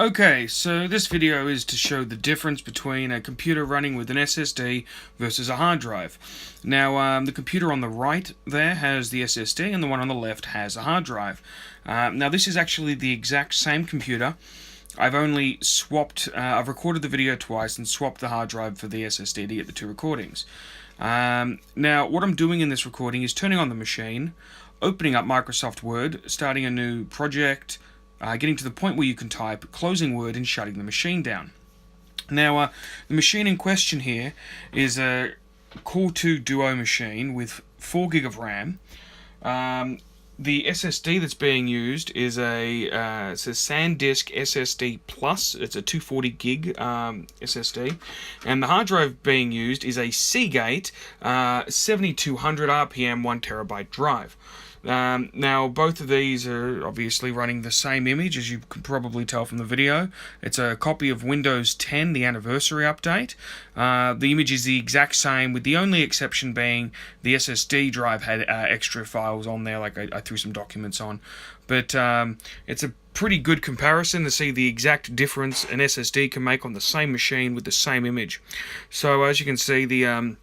Okay, so this video is to show the difference between a computer running with an SSD versus a hard drive. Now, the computer on the right there has the SSD and the one on the left has a hard drive. Now, this is actually the exact same computer. I've only swapped, I've recorded the video twice and swapped the hard drive for the SSD to get the two recordings. Now, what I'm doing in this recording is turning on the machine, opening up Microsoft Word, starting a new project, getting to the point where you can type, closing Word and shutting the machine down. Now, the machine in question here is a Core 2 Duo machine with 4 gig of RAM. The SSD that's being used is it's a SanDisk SSD Plus. It's a 240 gig SSD, and the hard drive being used is a Seagate 7200 RPM 1 terabyte drive. Now, both of these are obviously running the same image, as you can probably tell from the video. It's a copy of Windows 10, the anniversary update. The image is the exact same, with the only exception being the SSD drive had extra files on there, like I threw some documents on. But it's a pretty good comparison to see the exact difference an SSD can make on the same machine with the same image. So as you can see, the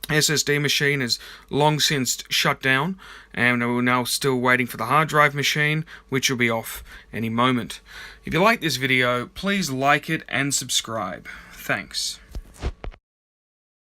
SSD machine is long since shut down, and we're now still waiting for the hard drive machine, which will be off any moment. If you like this video, please like it and subscribe. Thanks.